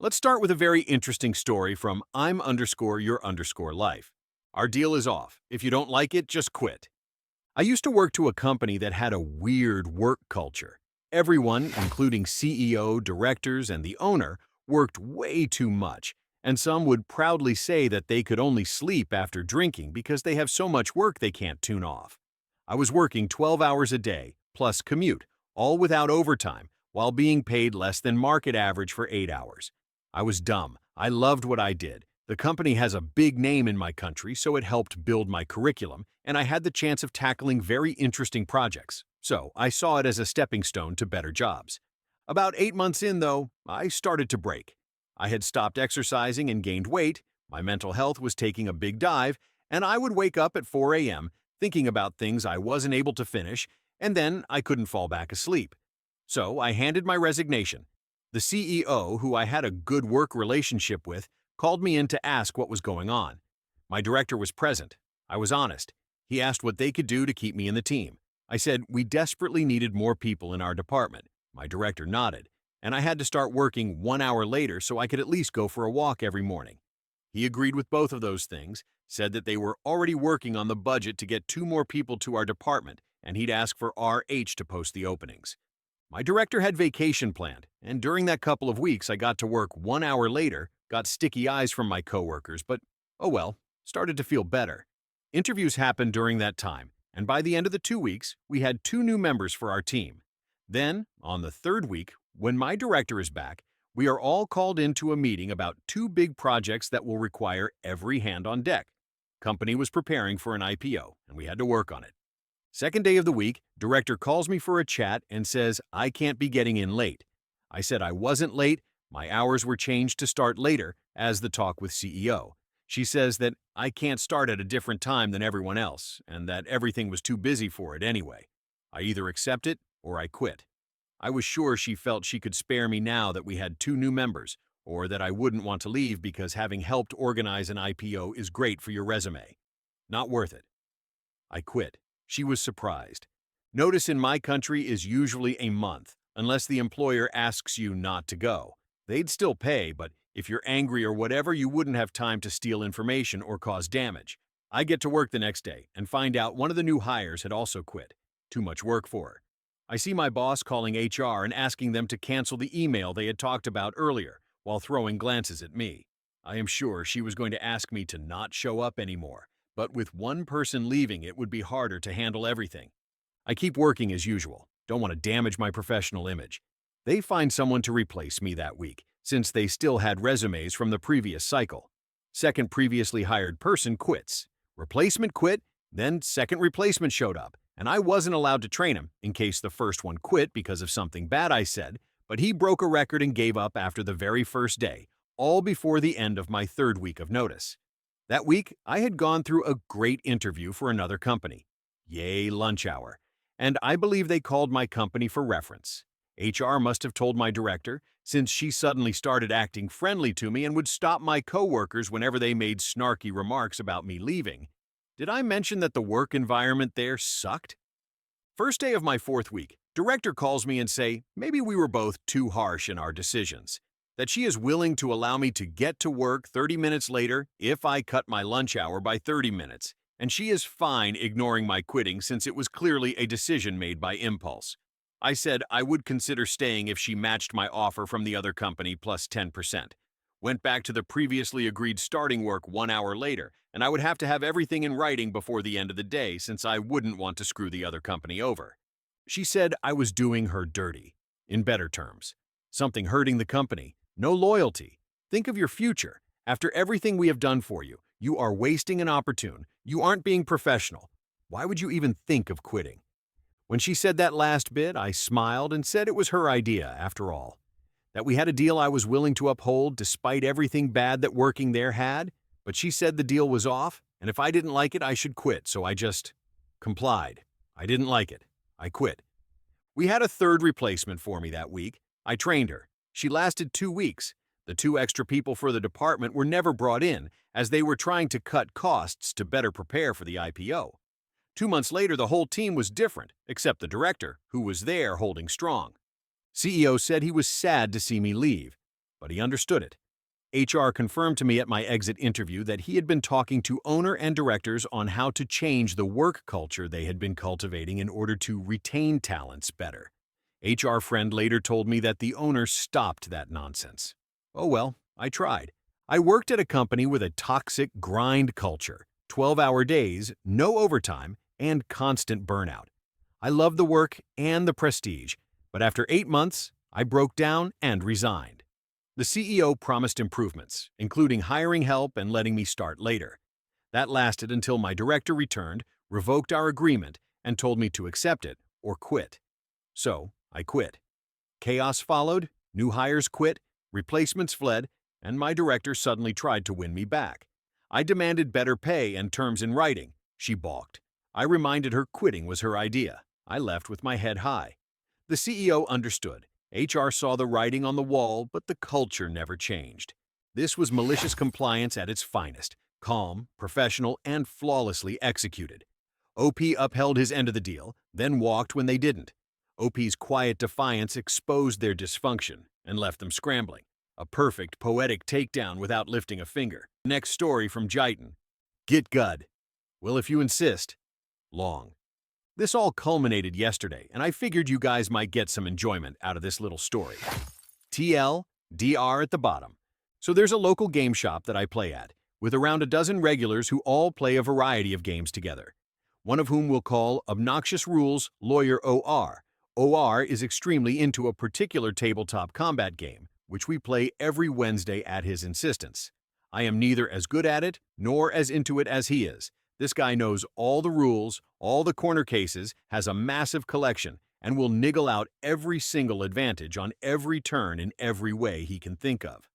Let's start with a very interesting story from I'm_your_life. Our deal is off. If you don't like it, just quit. I used to work to a company that had a weird work culture. Everyone, including CEO, directors, and the owner, worked way too much, and some would proudly say that they could only sleep after drinking because they have so much work they can't tune off. I was working 12 hours a day, plus commute, all without overtime, while being paid less than market average for 8 hours. I was dumb. I loved what I did. The company has a big name in my country, so it helped build my curriculum, and I had the chance of tackling very interesting projects. So I saw it as a stepping stone to better jobs. About 8 months in, though, I started to break. I had stopped exercising and gained weight, my mental health was taking a big dive, and I would wake up at 4 a.m. thinking about things I wasn't able to finish, and then I couldn't fall back asleep. So I handed my resignation. The CEO, who I had a good work relationship with, called me in to ask what was going on. My director was present. I was honest. He asked what they could do to keep me in the team. I said we desperately needed more people in our department. My director nodded, and I had to start working 1 hour later so I could at least go for a walk every morning. He agreed with both of those things, said that they were already working on the budget to get 2 more people to our department, and he'd ask for RH to post the openings. My director had vacation planned, and during that couple of weeks I got to work 1 hour later, got sticky eyes from my coworkers, but oh well, started to feel better. Interviews happened during that time, and by the end of the 2 weeks, we had 2 new members for our team. Then, on the third week, when my director is back, we are all called into a meeting about 2 big projects that will require every hand on deck. Company was preparing for an IPO, and we had to work on it. Second day of the week, director calls me for a chat and says I can't be getting in late. I said I wasn't late, my hours were changed to start later as the talk with CEO. She says that I can't start at a different time than everyone else and that everything was too busy for it anyway. I either accept it or I quit. I was sure she felt she could spare me now that we had 2 new members, or that I wouldn't want to leave because having helped organize an IPO is great for your resume. Not worth it. I quit. She was surprised. Notice in my country is usually a month, unless the employer asks you not to go. They'd still pay, but if you're angry or whatever, you wouldn't have time to steal information or cause damage. I get to work the next day and find out one of the new hires had also quit. Too much work for her. I see my boss calling HR and asking them to cancel the email they had talked about earlier, while throwing glances at me. I am sure she was going to ask me to not show up anymore, but with one person leaving, it would be harder to handle everything. I keep working as usual, don't want to damage my professional image. They find someone to replace me that week, since they still had resumes from the previous cycle. Second previously hired person quits. Replacement quit, then second replacement showed up, and I wasn't allowed to train him in case the first one quit because of something bad I said, but he broke a record and gave up after the very first day, all before the end of my third week of notice. That week, I had gone through a great interview for another company. Yay, lunch hour. And I believe they called my company for reference. HR must have told my director, since she suddenly started acting friendly to me and would stop my coworkers whenever they made snarky remarks about me leaving. Did I mention that the work environment there sucked? First day of my fourth week, director calls me and say maybe we were both too harsh in our decisions. That she is willing to allow me to get to work 30 minutes later if I cut my lunch hour by 30 minutes, and she is fine ignoring my quitting since it was clearly a decision made by impulse. I said I would consider staying if she matched my offer from the other company plus 10%. Went back to the previously agreed starting work 1 hour later, and I would have to have everything in writing before the end of the day since I wouldn't want to screw the other company over. She said I was doing her dirty, in better terms. Something hurting the company. No loyalty. Think of your future. After everything we have done for you, you are wasting an opportune. You aren't being professional. Why would you even think of quitting? When she said that last bit, I smiled and said it was her idea, after all. That we had a deal I was willing to uphold despite everything bad that working there had, but she said the deal was off, and if I didn't like it, I should quit, so I just complied. I didn't like it. I quit. We had a third replacement for me that week. I trained her. She lasted 2 weeks. The 2 extra people for the department were never brought in, as they were trying to cut costs to better prepare for the IPO. 2 months later, the whole team was different, except the director, who was there holding strong. CEO said he was sad to see me leave, but he understood it. HR confirmed to me at my exit interview that he had been talking to owner and directors on how to change the work culture they had been cultivating in order to retain talents better. HR friend later told me that the owner stopped that nonsense. Oh well, I tried. I worked at a company with a toxic grind culture, 12-hour days, no overtime, and constant burnout. I loved the work and the prestige, but after 8 months, I broke down and resigned. The CEO promised improvements, including hiring help and letting me start later. That lasted until my director returned, revoked our agreement, and told me to accept it or quit. So, I quit. Chaos followed, new hires quit, replacements fled, and my director suddenly tried to win me back. I demanded better pay and terms in writing. She balked. I reminded her quitting was her idea. I left with my head high. The CEO understood. HR saw the writing on the wall, but the culture never changed. This was malicious compliance at its finest, calm, professional, and flawlessly executed. OP upheld his end of the deal, then walked when they didn't. OP's quiet defiance exposed their dysfunction and left them scrambling. A perfect, poetic takedown without lifting a finger. Next story from Jaitan. Get Gud. Well, if you insist. Long. This all culminated yesterday, and I figured you guys might get some enjoyment out of this little story. TL, DR at the bottom. So there's a local game shop that I play at, with around a dozen regulars who all play a variety of games together. One of whom we'll call Obnoxious Rules Lawyer OR. OR is extremely into a particular tabletop combat game, which we play every Wednesday at his insistence. I am neither as good at it, nor as into it as he is. This guy knows all the rules, all the corner cases, has a massive collection, and will niggle out every single advantage on every turn in every way he can think of.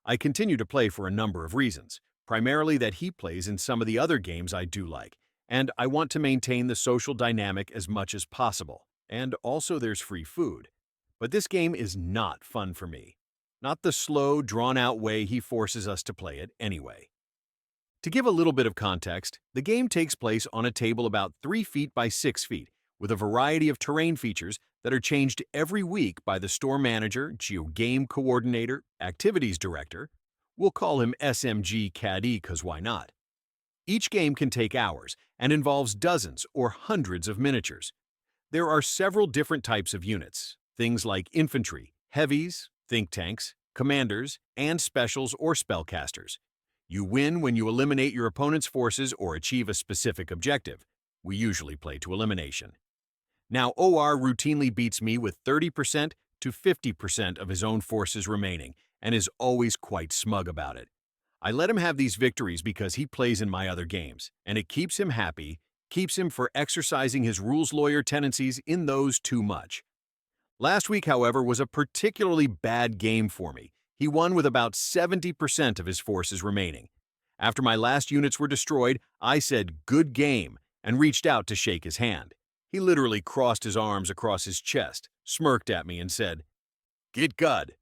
I continue to play for a number of reasons, primarily that he plays in some of the other games I do like, and I want to maintain the social dynamic as much as possible, and also there's free food. But this game is not fun for me. Not the slow, drawn-out way he forces us to play it anyway. To give a little bit of context, the game takes place on a table about 3 feet by 6 feet, with a variety of terrain features that are changed every week by the store manager, game coordinator, activities director. We'll call him SMG Caddy because why not? Each game can take hours and involves dozens or hundreds of miniatures. There are several different types of units, things like infantry, heavies, think tanks, commanders, and specials or spellcasters. You win when you eliminate your opponent's forces or achieve a specific objective. We usually play to elimination. Now, OR routinely beats me with 30% to 50% of his own forces remaining and is always quite smug about it. I let him have these victories because he plays in my other games, and it keeps him happy, keeps him for exercising his rules lawyer tendencies in those too much. Last week, however, was a particularly bad game for me. He won with about 70% of his forces remaining. After my last units were destroyed, I said, "Good game," and reached out to shake his hand. He literally crossed his arms across his chest, smirked at me, and said, "Get Gud."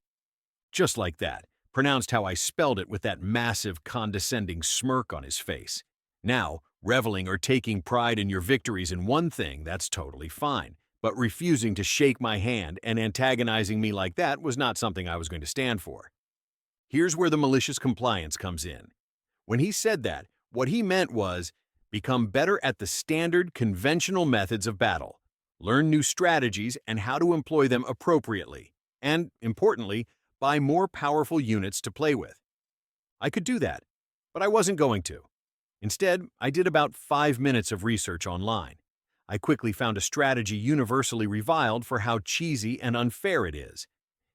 Just like that, pronounced how I spelled it with that massive, condescending smirk on his face. Now, reveling or taking pride in your victories in one thing, that's totally fine. But refusing to shake my hand and antagonizing me like that was not something I was going to stand for. Here's where the malicious compliance comes in. When he said that, what he meant was, become better at the standard, conventional methods of battle, learn new strategies and how to employ them appropriately, and, importantly, buy more powerful units to play with. I could do that, but I wasn't going to. Instead, I did about 5 minutes of research online. I quickly found a strategy universally reviled for how cheesy and unfair it is.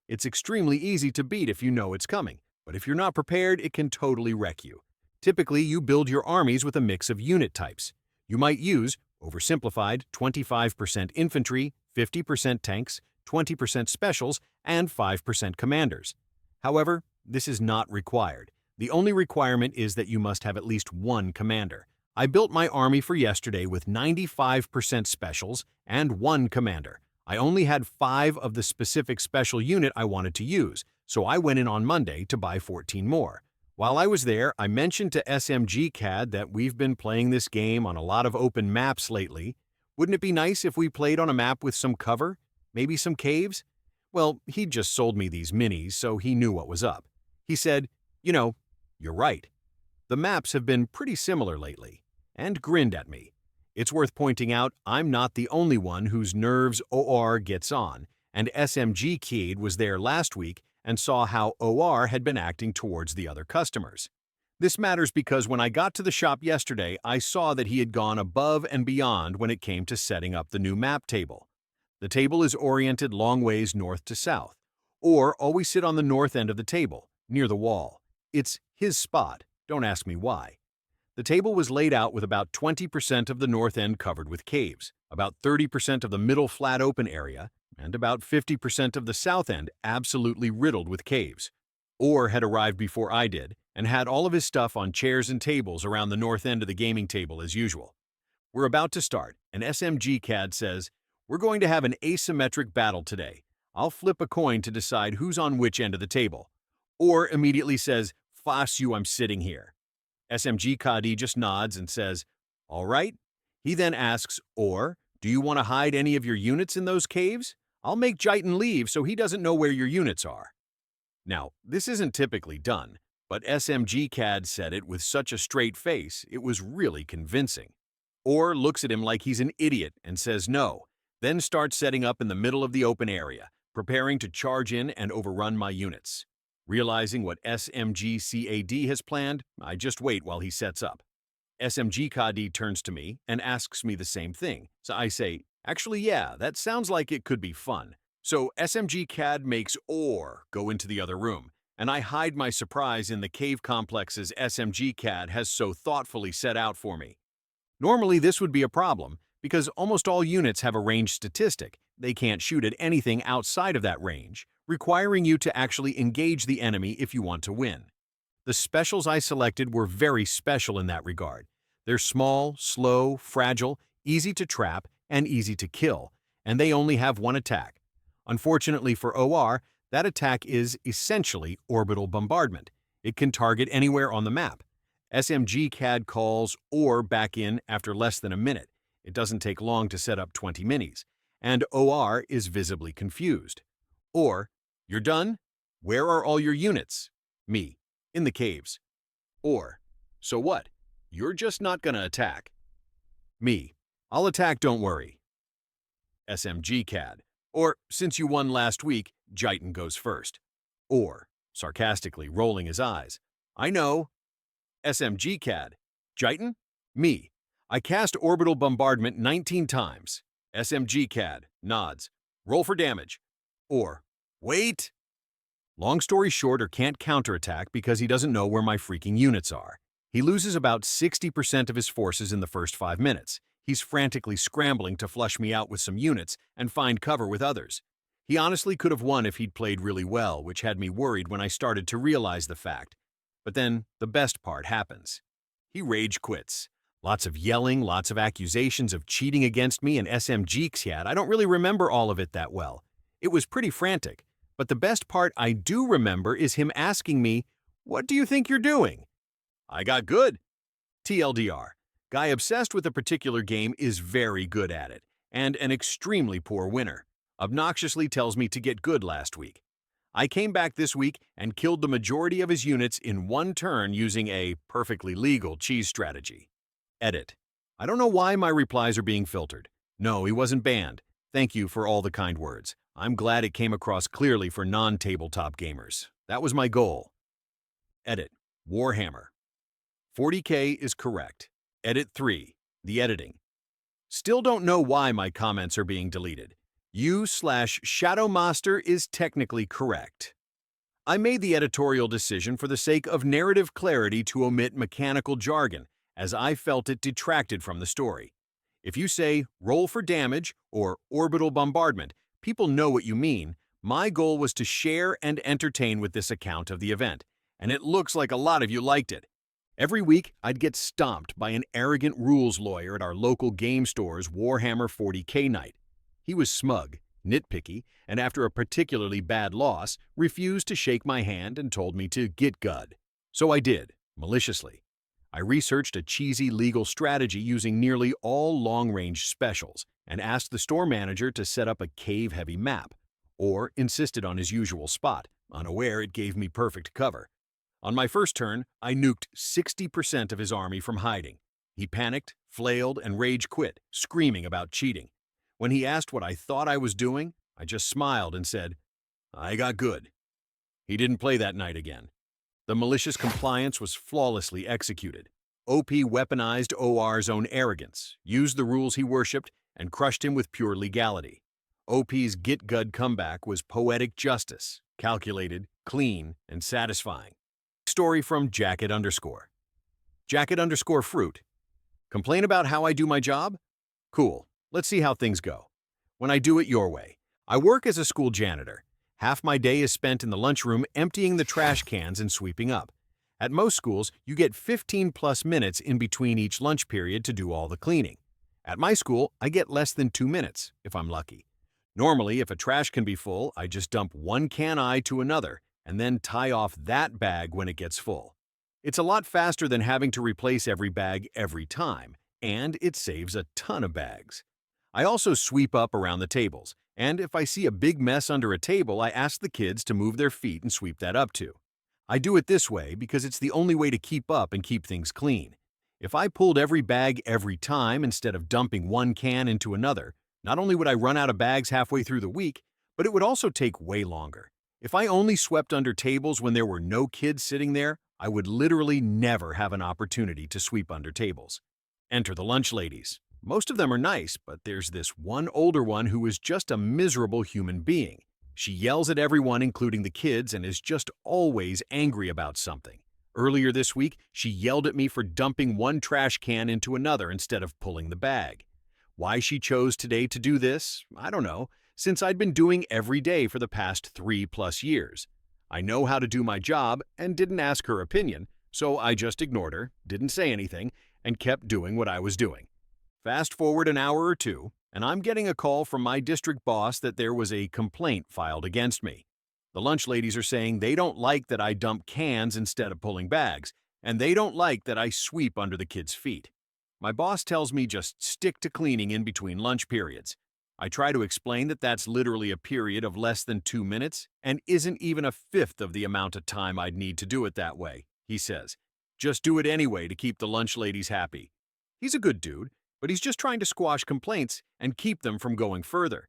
It's extremely easy to beat if you know it's coming, but if you're not prepared, it can totally wreck you. Typically, you build your armies with a mix of unit types. You might use, oversimplified, 25% infantry, 50% tanks, 20% specials, and 5% commanders. However, this is not required. The only requirement is that you must have at least one commander. I built my army for yesterday with 95% specials and one commander. I only had 5 of the specific special unit I wanted to use, so I went in on Monday to buy 14 more. While I was there, I mentioned to SMG CAD that we've been playing this game on a lot of open maps lately. Wouldn't it be nice if we played on a map with some cover? Maybe some caves? Well, he'd just sold me these minis, so he knew what was up. He said, "You know, you're right. The maps have been pretty similar lately," and grinned at me. It's worth pointing out I'm not the only one whose nerves OR gets on, and SMG Kid was there last week and saw how OR had been acting towards the other customers. This matters because when I got to the shop yesterday, I saw that he had gone above and beyond when it came to setting up the new map table. The table is oriented long ways north to south, or always sit on the north end of the table, near the wall. It's his spot, don't ask me why. The table was laid out with about 20% of the north end covered with caves, about 30% of the middle flat open area, and about 50% of the south end absolutely riddled with caves. Orr had arrived before I did, and had all of his stuff on chairs and tables around the north end of the gaming table as usual. We're about to start, and SMG CAD says, "We're going to have an asymmetric battle today. I'll flip a coin to decide who's on which end of the table." Or immediately says, "Fuss you, I'm sitting here." SMG Kadi just nods and says, "All right." He then asks, "Or, do you want to hide any of your units in those caves? I'll make Jaitan leave so he doesn't know where your units are." Now, this isn't typically done, but SMG CAD said it with such a straight face, it was really convincing. Or looks at him like he's an idiot and says no, then starts setting up in the middle of the open area, preparing to charge in and overrun my units. Realizing what SMG CAD has planned, I just wait while he sets up. SMG Kadi turns to me and asks me the same thing, so I say, "Actually, yeah, that sounds like it could be fun." So SMG CAD makes OR go into the other room, and I hide my surprise in the cave complexes SMG CAD has so thoughtfully set out for me. Normally, this would be a problem, because almost all units have a range statistic. They can't shoot at anything outside of that range, requiring you to actually engage the enemy if you want to win. The specials I selected were very special in that regard. They're small, slow, fragile, easy to trap, and easy to kill, and they only have one attack. Unfortunately for OR, that attack is essentially orbital bombardment. It can target anywhere on the map. SMG CAD calls OR back in after less than a minute. It doesn't take long to set up 20 minis, and OR is visibly confused. Or, "You're done? Where are all your units?" Me, "In the caves." Or, "So what? You're just not gonna attack." Me, "I'll attack, don't worry." SMG CAD, or, "Since you won last week, Jaitan goes first." Or, sarcastically rolling his eyes, "I know." SMG CAD, "Jaitan?" Me, "I cast orbital bombardment 19 times." SMG CAD nods, "Roll for damage." Or, "Wait." Long story short, or can't counterattack because he doesn't know where my freaking units are. He loses about 60% of his forces in the first 5 minutes. He's frantically scrambling to flush me out with some units and find cover with others. He honestly could have won if he'd played really well, which had me worried when I started to realize the fact. But then, the best part happens. He rage quits. Lots of yelling, lots of accusations of cheating against me and SMG CAD. I don't really remember all of it that well. It was pretty frantic. But the best part I do remember is him asking me, "What do you think you're doing?" I got good. TLDR, guy obsessed with a particular game is very good at it, and an extremely poor winner. Obnoxiously tells me to get good last week. I came back this week and killed the majority of his units in one turn using a perfectly legal cheese strategy. Edit. I don't know why my replies are being filtered. No, he wasn't banned. Thank you for all the kind words. I'm glad it came across clearly for non-tabletop gamers. That was my goal. Edit. Warhammer. 40K is correct. Edit 3. The editing. Still don't know why my comments are being deleted. U/Shadowmaster is technically correct. I made the editorial decision for the sake of narrative clarity to omit mechanical jargon, as I felt it detracted from the story. If you say, "roll for damage," or "orbital bombardment," people know what you mean. My goal was to share and entertain with this account of the event, and it looks like a lot of you liked it. Every week, I'd get stomped by an arrogant rules lawyer at our local game store's Warhammer 40K night. He was smug, nitpicky, and after a particularly bad loss, refused to shake my hand and told me to get good. So I did, maliciously. I researched a cheesy legal strategy using nearly all long-range specials and asked the store manager to set up a cave-heavy map. or insisted on his usual spot, unaware it gave me perfect cover. On my first turn, I nuked 60% of his army from hiding. He panicked, flailed, and rage quit, screaming about cheating. When he asked what I thought I was doing, I just smiled and said, "I got good." He didn't play that night again. The malicious compliance was flawlessly executed. OP weaponized OR's own arrogance, used the rules he worshipped, and crushed him with pure legality. OP's Git Gud comeback was poetic justice, calculated, clean, and satisfying. Story from Jacket_Fruit. Complain about how I do my job? Cool. Let's see how things go. When I do it your way. I work as a school janitor. Half my day is spent in the lunchroom emptying the trash cans and sweeping up. At most schools, you get 15+ minutes in between each lunch period to do all the cleaning. At my school, I get less than 2 minutes, if I'm lucky. Normally, if a trash can be full, I just dump one can to another and then tie off that bag when it gets full. It's a lot faster than having to replace every bag every time, and it saves a ton of bags. I also sweep up around the tables, and if I see a big mess under a table, I ask the kids to move their feet and sweep that up too. I do it this way because it's the only way to keep up and keep things clean. If I pulled every bag every time instead of dumping one can into another, not only would I run out of bags halfway through the week, but it would also take way longer. If I only swept under tables when there were no kids sitting there, I would literally never have an opportunity to sweep under tables. Enter the lunch ladies. Most of them are nice, but there's this one older one who is just a miserable human being. She yells at everyone, including the kids, and is just always angry about something. Earlier this week, she yelled at me for dumping one trash can into another instead of pulling the bag. Why she chose today to do this, I don't know, since I'd been doing every day for the past 3+ years. I know how to do my job and didn't ask her opinion, so I just ignored her, didn't say anything, and kept doing what I was doing. Fast forward an hour or two, and I'm getting a call from my district boss that there was a complaint filed against me. The lunch ladies are saying they don't like that I dump cans instead of pulling bags, and they don't like that I sweep under the kids' feet. My boss tells me just stick to cleaning in between lunch periods. I try to explain that that's literally a period of less than 2 minutes and isn't even a fifth of the amount of time I'd need to do it that way, he says. Just do it anyway to keep the lunch ladies happy. He's a good dude, but he's just trying to squash complaints and keep them from going further.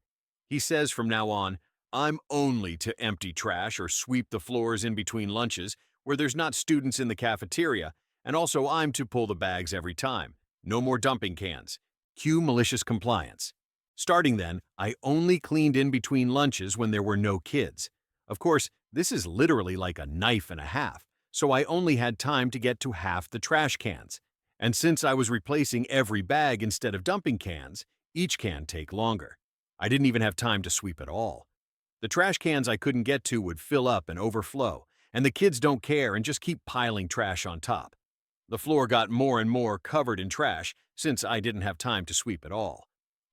He says from now on, I'm only to empty trash or sweep the floors in between lunches where there's not students in the cafeteria, and also I'm to pull the bags every time. No more dumping cans. Cue malicious compliance. Starting then, I only cleaned in between lunches when there were no kids. Of course, this is literally like a knife and a half, so I only had time to get to half the trash cans. And since I was replacing every bag instead of dumping cans, each can take longer. I didn't even have time to sweep at all. The trash cans I couldn't get to would fill up and overflow, and the kids don't care and just keep piling trash on top. The floor got more and more covered in trash since I didn't have time to sweep at all.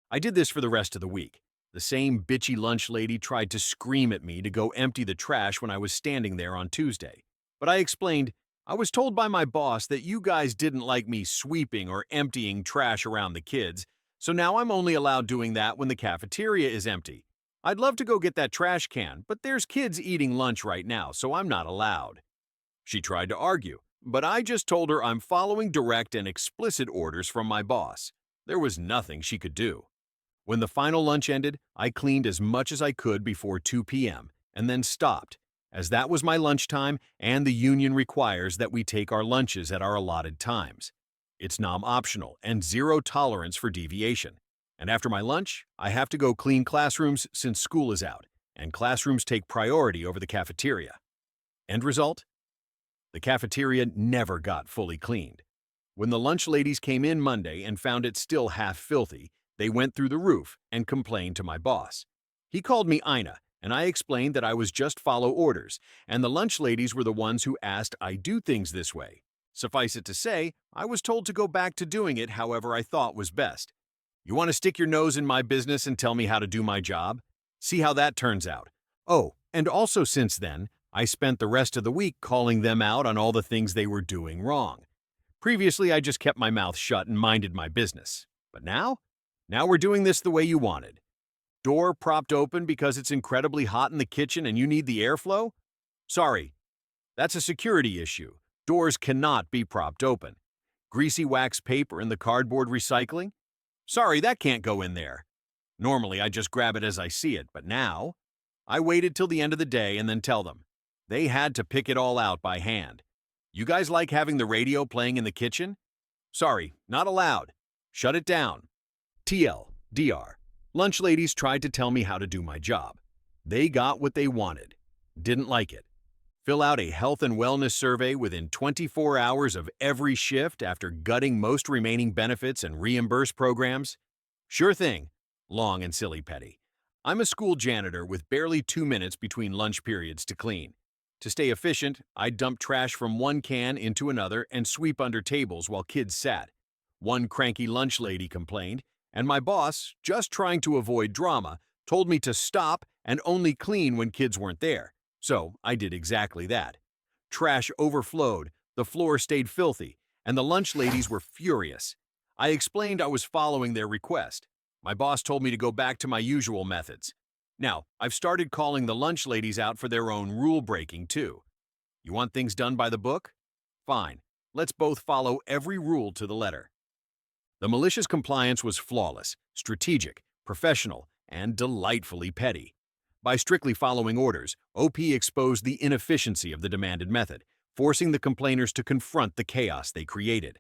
I did this for the rest of the week. The same bitchy lunch lady tried to scream at me to go empty the trash when I was standing there on Tuesday. But I explained, I was told by my boss that you guys didn't like me sweeping or emptying trash around the kids, so now I'm only allowed doing that when the cafeteria is empty. I'd love to go get that trash can, but there's kids eating lunch right now, so I'm not allowed. She tried to argue, but I just told her I'm following direct and explicit orders from my boss. There was nothing she could do. When the final lunch ended, I cleaned as much as I could before 2 p.m. and then stopped, as that was my lunchtime and the union requires that we take our lunches at our allotted times. It's non-optional and zero tolerance for deviation. And after my lunch, I have to go clean classrooms since school is out, and classrooms take priority over the cafeteria. End result? The cafeteria never got fully cleaned. When the lunch ladies came in Monday and found it still half filthy, they went through the roof and complained to my boss. He called me Ina, and I explained that I was just follow orders, and the lunch ladies were the ones who asked I do things this way. Suffice it to say, I was told to go back to doing it however I thought was best. You want to stick your nose in my business and tell me how to do my job? See how that turns out. Oh, and also since then, I spent the rest of the week calling them out on all the things they were doing wrong. Previously, I just kept my mouth shut and minded my business. But now we're doing this the way you wanted. Door propped open because it's incredibly hot in the kitchen and you need the airflow? Sorry, that's a security issue. Doors cannot be propped open. Greasy wax paper in the cardboard recycling? Sorry, that can't go in there. Normally, I just grab it as I see it, but now, I waited till the end of the day and then tell them. They had to pick it all out by hand. You guys like having the radio playing in the kitchen? Sorry, not allowed. Shut it down. TLDR. Lunch ladies tried to tell me how to do my job. They got what they wanted. Didn't like it. Fill out a health and wellness survey within 24 hours of every shift after gutting most remaining benefits and reimburse programs? Sure thing. Long and silly petty. I'm a school janitor with barely 2 minutes between lunch periods to clean. To stay efficient, I dump trash from one can into another and sweep under tables while kids sat. One cranky lunch lady complained, and my boss, just trying to avoid drama, told me to stop and only clean when kids weren't there. So I did exactly that. Trash overflowed, the floor stayed filthy, and the lunch ladies were furious. I explained I was following their request. My boss told me to go back to my usual methods. Now, I've started calling the lunch ladies out for their own rule breaking, too. You want things done by the book? Fine. Let's both follow every rule to the letter. The malicious compliance was flawless, strategic, professional, and delightfully petty. By strictly following orders, OP exposed the inefficiency of the demanded method, forcing the complainers to confront the chaos they created.